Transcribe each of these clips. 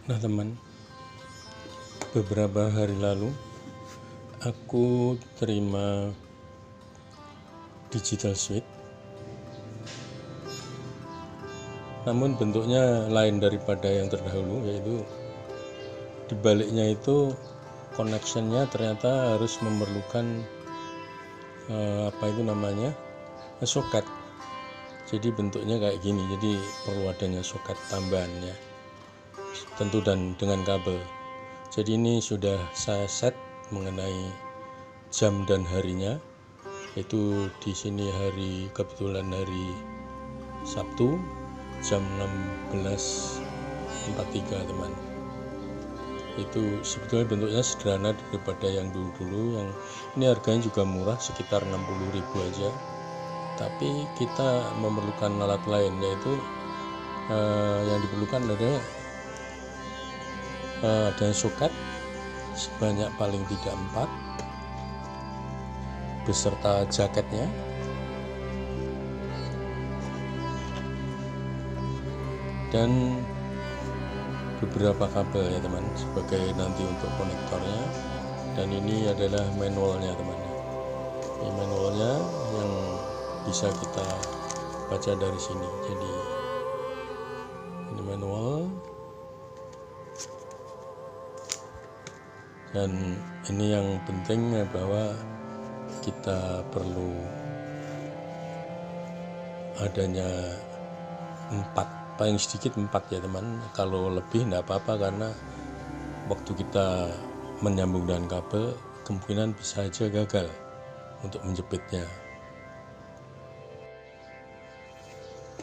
Nah teman, beberapa hari lalu aku terima digital suite, namun bentuknya lain daripada yang terdahulu, yaitu dibaliknya itu connectionnya ternyata harus memerlukan soket. Jadi bentuknya kayak gini, jadi perlu adanya soket tambahannya, tentu dan dengan kabel. Jadi ini sudah saya set mengenai jam dan harinya, yaitu di sini kebetulan hari Sabtu jam 16.43 teman. Itu sebetulnya bentuknya sederhana daripada yang dulu-dulu, yang ini harganya juga murah, sekitar 60.000 aja. Tapi kita memerlukan alat lain, yaitu yang diperlukan adalah adanya soket sebanyak paling tidak 4 beserta jaketnya, dan beberapa kabel ya teman, sebagai nanti untuk konektornya. Dan ini adalah manualnya teman. Ini manualnya yang bisa kita baca dari sini. Jadi ini manual, dan ini yang penting bahwa kita perlu adanya 4, paling sedikit 4 ya teman. Kalau lebih enggak apa-apa, karena waktu kita menyambung dengan kabel kemungkinan bisa aja gagal untuk menjepitnya.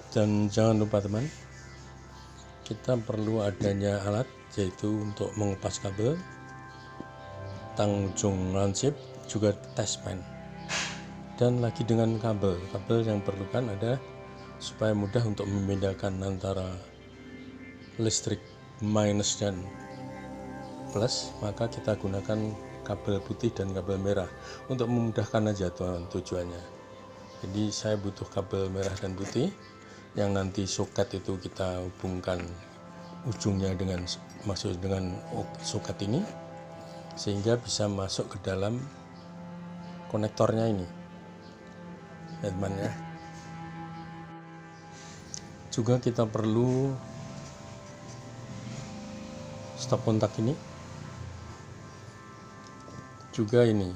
Dan jangan lupa teman, kita perlu adanya alat, yaitu untuk mengupas kabel, tang ujung lancip, juga testman. Dan lagi dengan kabel yang perlukan ada supaya mudah untuk membedakan antara listrik minus dan plus, maka kita gunakan kabel putih dan kabel merah untuk memudahkan aja tujuannya. Jadi saya butuh kabel merah dan putih, yang nanti soket itu kita hubungkan ujungnya dengan soket ini, sehingga bisa masuk ke dalam konektornya ini ya teman ya. Juga kita perlu stop kontak ini juga, ini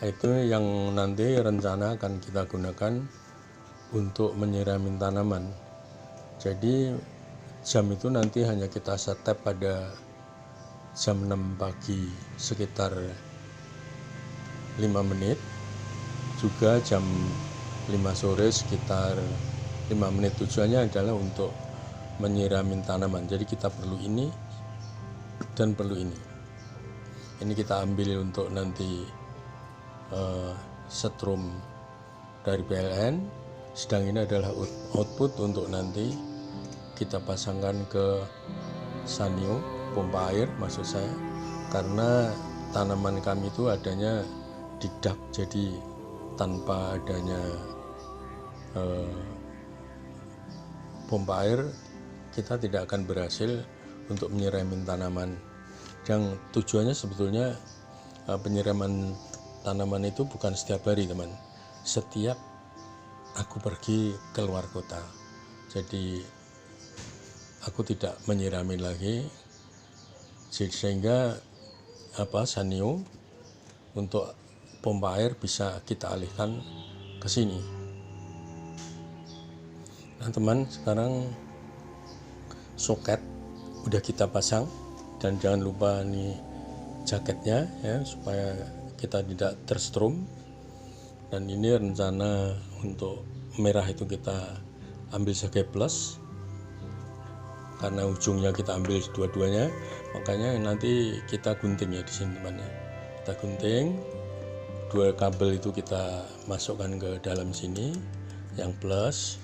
itu yang nanti rencana akan kita gunakan untuk menyiramin tanaman. Jadi jam itu nanti hanya kita setup pada jam 6 pagi sekitar 5 menit, juga jam 5 sore sekitar 5 menit. Tujuannya adalah untuk menyiramin tanaman. Jadi kita perlu ini dan perlu ini. Ini kita ambil untuk nanti setrum dari PLN, sedang ini adalah output untuk nanti kita pasangkan ke Sanyo, pompa air maksud saya, karena tanaman kami itu adanya di dak, jadi tanpa adanya pompa air kita tidak akan berhasil untuk menyiramin tanaman. Yang tujuannya sebetulnya penyiraman tanaman itu bukan setiap hari teman, setiap aku pergi keluar kota. Jadi aku tidak menyirami lagi, sehingga Sanyo untuk pompa air bisa kita alihkan ke sini. Nah teman, sekarang soket udah kita pasang, dan jangan lupa nih jaketnya ya, supaya kita tidak terstrum. Dan ini rencana untuk merah itu kita ambil sebagai plus, karena ujungnya kita ambil dua-duanya, makanya nanti kita gunting ya di sini teman ya. Kita gunting dua kabel itu, kita masukkan ke dalam sini, yang plus,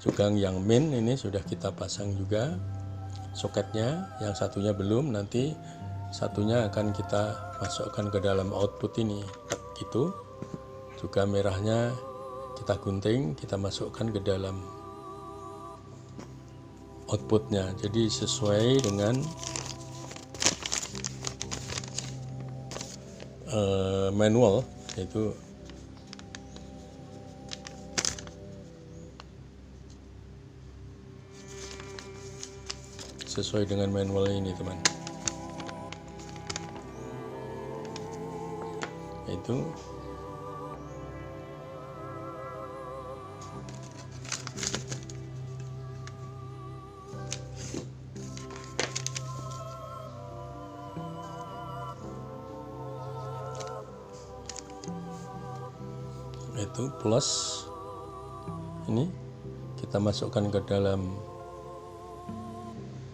juga yang min ini sudah kita pasang juga soketnya, yang satunya belum, nanti satunya akan kita masukkan ke dalam output ini gitu. Juga merahnya kita gunting, kita masukkan ke dalam outputnya, jadi sesuai dengan manual, yaitu sesuai dengan manual ini teman, yaitu plus. Ini kita masukkan ke dalam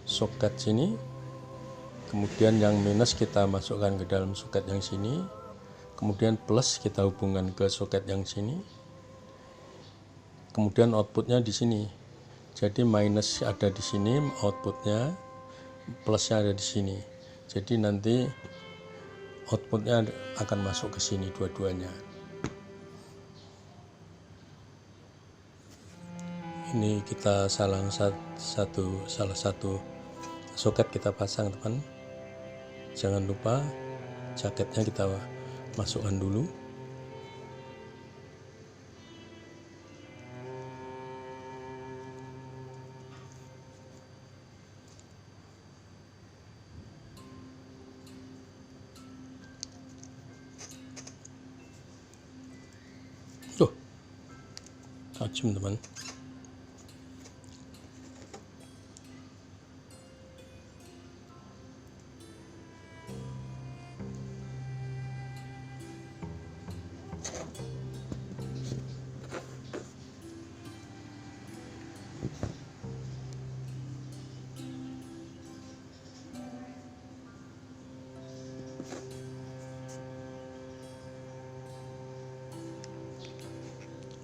soket sini, kemudian yang minus kita masukkan ke dalam soket yang sini, kemudian plus kita hubungkan ke soket yang sini, kemudian outputnya di sini. Jadi minus ada di sini outputnya, plusnya ada di sini. Jadi nanti outputnya akan masuk ke sini dua-duanya. Ini kita salah satu soket kita pasang teman. Jangan lupa jaketnya kita masukkan dulu. Tuh, tajam teman.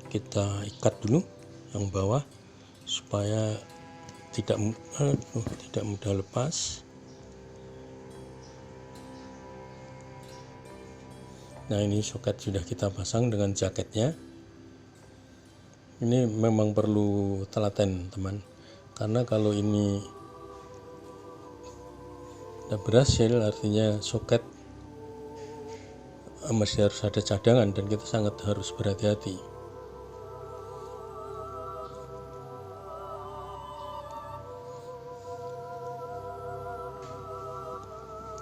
Kita ikat dulu yang bawah supaya tidak mudah lepas. Nah, ini soket sudah kita pasang dengan jaketnya. Ini memang perlu telaten teman, karena kalau ini tidak berhasil artinya soket masih harus ada cadangan dan kita sangat harus berhati-hati.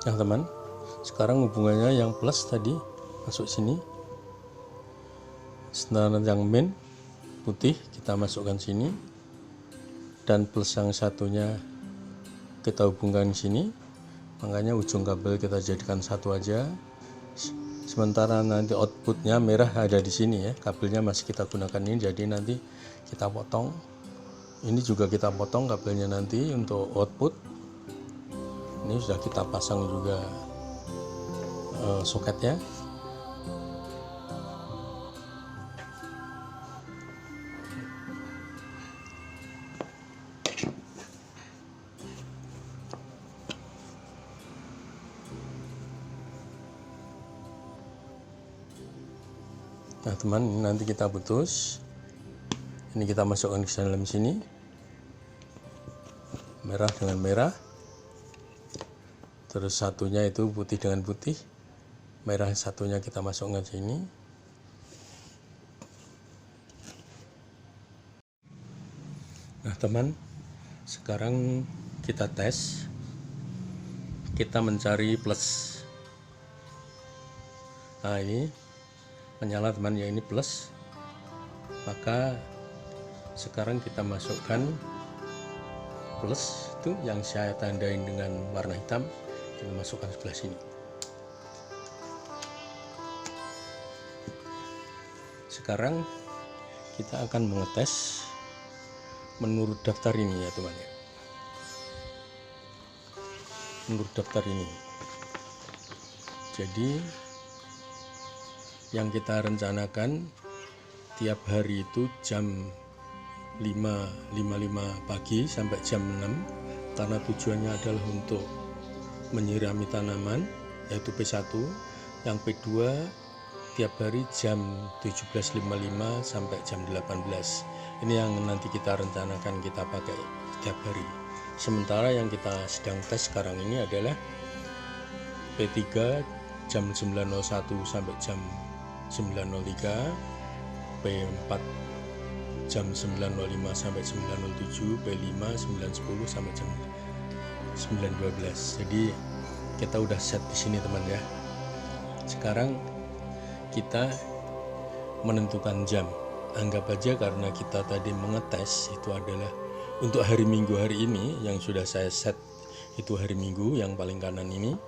Nah teman, sekarang hubungannya yang plus tadi masuk sini, senaran yang main putih kita masukkan sini, dan plus yang satunya kita hubungkan sini. Makanya ujung kabel kita jadikan satu aja. Sementara nanti outputnya merah ada di sini ya, kabelnya masih kita gunakan ini, jadi nanti kita potong. Ini juga kita potong kabelnya nanti untuk output. Ini sudah kita pasang juga soketnya. Nah teman, nanti kita putus. Ini kita masukkan ke dalam sini, merah dengan merah. Terus satunya itu putih dengan putih, merah satunya kita masukkan ke sini. Nah teman, sekarang kita tes, kita mencari plus. Nah ini menyala teman ya, ini plus. Maka sekarang kita masukkan plus itu yang saya tandain dengan warna hitam, kita masukkan sebelah sini. Sekarang kita akan mengetes menurut daftar ini ya teman ya. Menurut daftar ini. Jadi yang kita rencanakan tiap hari itu jam 5.55 pagi sampai jam 6, karena tujuannya adalah untuk menyirami tanaman, yaitu P1. Yang P2 tiap hari jam 17.55 sampai jam 18. Ini yang nanti kita rencanakan kita pakai setiap hari. Sementara yang kita sedang tes sekarang ini adalah P3 jam 9.01 sampai jam 9.03, P4 jam 9.05 sampai 9.07, P5 9.10 sampai jam 9.12. Jadi kita udah set di sini teman ya. Sekarang kita menentukan jam. Anggap aja karena kita tadi mengetes itu adalah untuk hari Minggu hari ini yang sudah saya set itu hari Minggu yang paling kanan ini.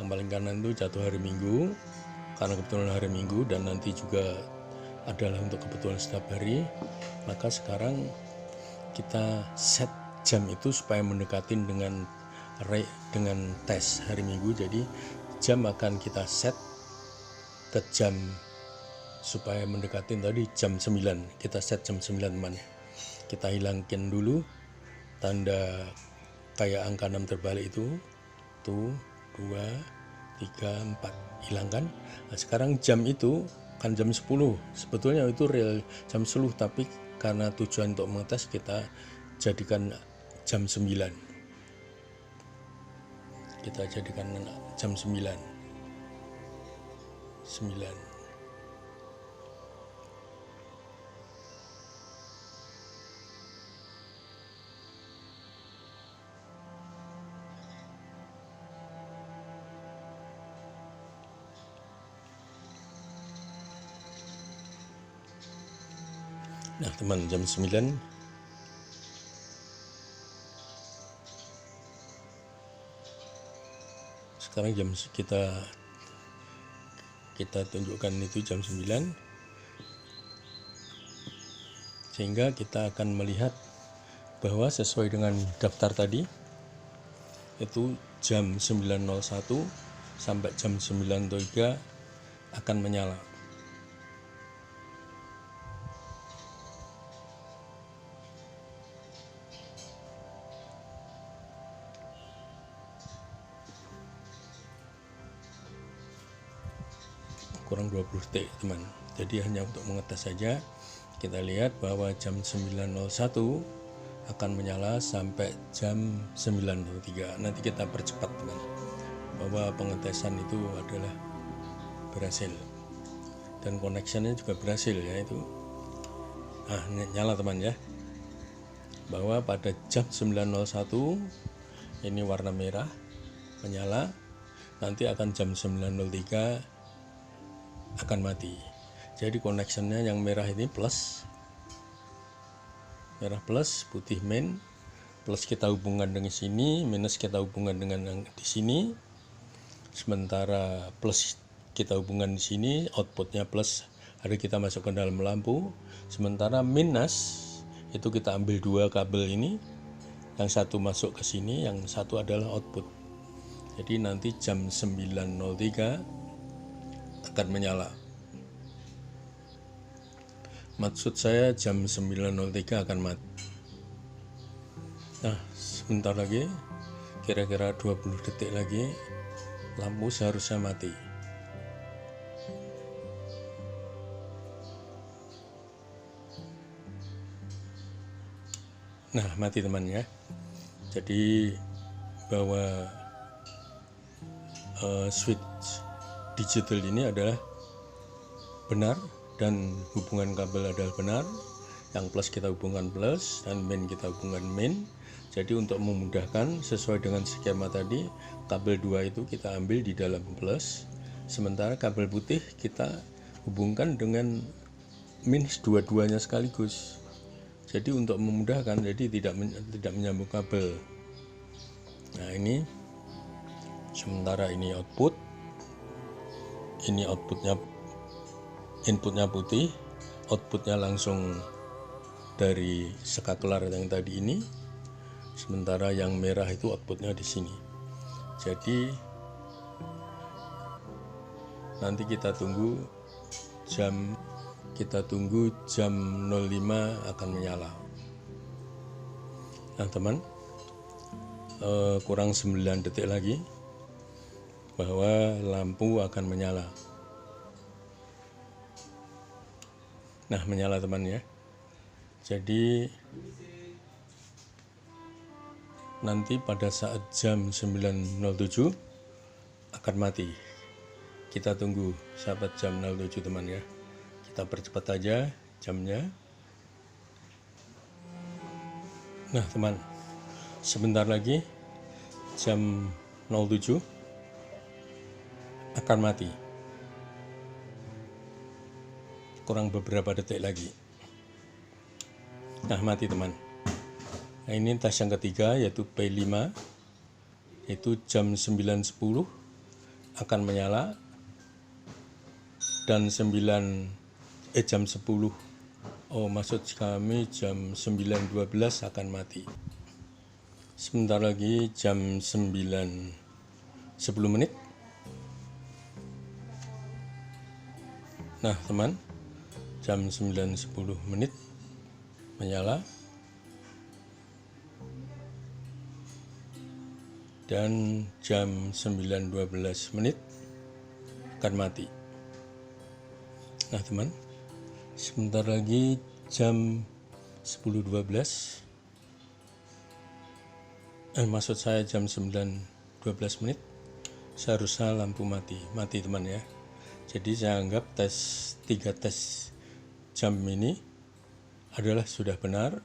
Yang paling kanan itu jatuh hari Minggu karena kebetulan hari Minggu dan nanti juga adalah untuk kebetulan setiap hari. Maka sekarang kita set jam itu supaya mendekatin dengan tes hari Minggu. Jadi jam akan kita set ke jam supaya mendekatin tadi jam 9. Kita set jam 9 teman. Kita hilangkan dulu tanda kayak angka 6 terbalik itu. Tuh 2, 3, 4 hilangkan. Nah, sekarang jam itu kan jam 10. Sebetulnya itu real jam 10, tapi karena tujuan untuk mengetes kita jadikan jam 9. Kita jadikan jam 9. Nah teman, jam 9 sekarang jam kita tunjukkan itu jam 9, sehingga kita akan melihat bahwa sesuai dengan daftar tadi itu jam 9.01 sampai jam 9.03 akan menyala. Kurang 20 detik teman. Jadi hanya untuk mengetes saja. Kita lihat bahwa jam 9.01 akan menyala sampai jam 9.03. Nanti kita percepat teman, bahwa pengetesan itu adalah berhasil dan connectionnya juga berhasil ya itu. Nah nyala teman ya, bahwa pada jam 9.01 ini warna merah menyala, nanti akan jam 9.03 akan mati. Jadi connectionnya yang merah ini plus, merah plus, putih main, plus kita hubungkan dengan sini, minus kita hubungkan dengan yang di sini. Sementara plus kita hubungkan di sini, outputnya plus, ada kita masukkan dalam lampu. Sementara minus itu kita ambil dua kabel ini, yang satu masuk ke sini, yang satu adalah output. Jadi nanti jam 9.03 akan menyala. Maksud saya jam 9.03 akan mati. Nah sebentar lagi, kira-kira 20 detik lagi, lampu seharusnya mati. Nah mati teman ya. Jadi bahwa switch digital ini adalah benar dan hubungan kabel adalah benar. Yang plus kita hubungkan plus dan main kita hubungkan main. Jadi untuk memudahkan sesuai dengan skema tadi, kabel 2 itu kita ambil di dalam plus, sementara kabel putih kita hubungkan dengan minus dua-duanya sekaligus. Jadi untuk memudahkan, jadi tidak menyambung kabel. Nah ini sementara ini output, ini outputnya, inputnya putih, outputnya langsung dari skakelar yang tadi ini, sementara yang merah itu outputnya di sini. Jadi nanti kita tunggu jam 05 akan menyala. Nah teman, kurang 9 detik lagi bahwa lampu akan menyala. Nah menyala teman ya. Jadi nanti pada saat jam 9.07 akan mati. Kita tunggu sahabat jam 07 teman ya. Kita percepat aja jamnya. Nah teman, sebentar lagi jam 07 akan mati. Kurang beberapa detik lagi. Nah mati teman. Nah ini tes yang ketiga yaitu P5, yaitu jam 9.10 akan menyala dan jam 10, maksud kami jam 9.12 akan mati. Sebentar lagi jam 9.10 menit. Nah teman, jam 9.10 menit menyala dan jam 9.12 menit akan mati. Nah teman, sebentar lagi jam 10.12, maksud saya jam 9.12 menit seharusnya lampu mati teman ya. Jadi saya anggap 3 tes jam ini adalah sudah benar.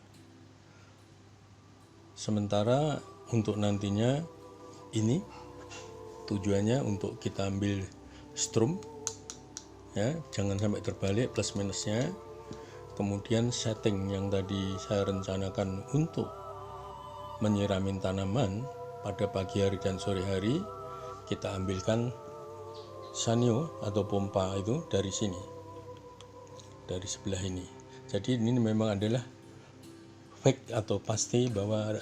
Sementara untuk nantinya ini tujuannya untuk kita ambil strum ya, jangan sampai terbalik plus minusnya. Kemudian setting yang tadi saya rencanakan untuk menyiramin tanaman pada pagi hari dan sore hari, kita ambilkan sanyo atau pompa itu dari sini, dari sebelah ini. Jadi ini memang adalah fake atau pasti bahwa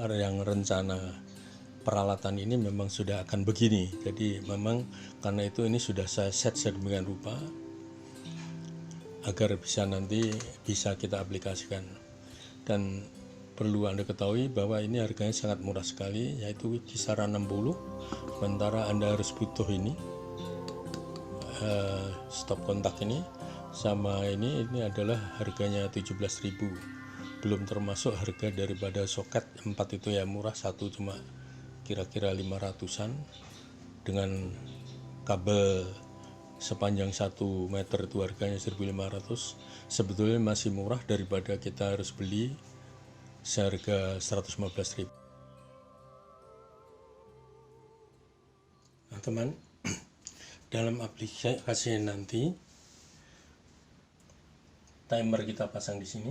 yang rencana peralatan ini memang sudah akan begini. Jadi memang karena itu ini sudah saya set sedemikian rupa agar bisa nanti bisa kita aplikasikan. Dan perlu Anda ketahui bahwa ini harganya sangat murah sekali, yaitu kisaran 60. Sementara Anda harus butuh ini stop kontak ini sama ini adalah harganya 17.000, belum termasuk harga daripada soket 4 itu ya murah, satu cuma kira-kira 500-an dengan kabel sepanjang 1 meter itu harganya 1.500. Sebetulnya masih murah daripada kita harus beli seharga 115.000. Nah teman, dalam aplikasi nanti timer kita pasang di sini,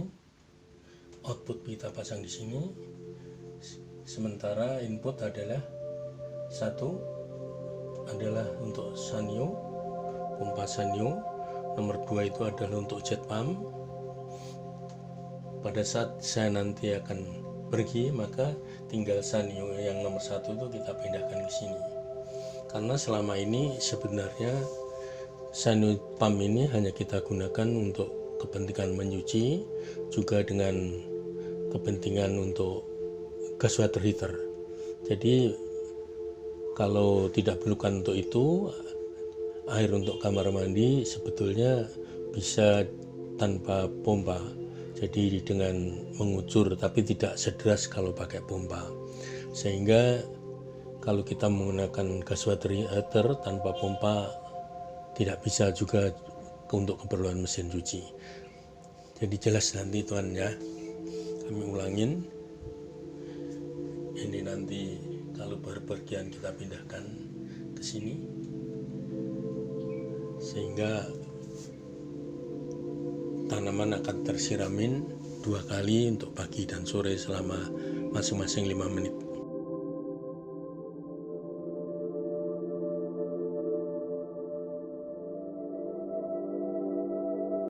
output kita pasang di sini. Sementara input adalah satu adalah untuk sanyo, pompa sanyo. Nomor 2 itu adalah untuk jet pump. Pada saat saya nanti akan pergi, maka tinggal sanyo yang nomor 1 itu kita pindahkan ke sini. Karena selama ini sebenarnya sanyo pump ini hanya kita gunakan untuk kepentingan menyuci, juga dengan kepentingan untuk gas water heater. Jadi kalau tidak perlukan untuk itu, air untuk kamar mandi sebetulnya bisa tanpa pompa. Jadi dengan mengucur, tapi tidak sederas kalau pakai pompa. Sehingga kalau kita menggunakan gas water heater tanpa pompa tidak bisa juga untuk keperluan mesin cuci. Jadi jelas nanti Tuhan ya, kami ulangin. Ini nanti kalau berpergian kita pindahkan ke sini, sehingga tanaman akan tersiramin 2 kali untuk pagi dan sore selama masing-masing 5 menit.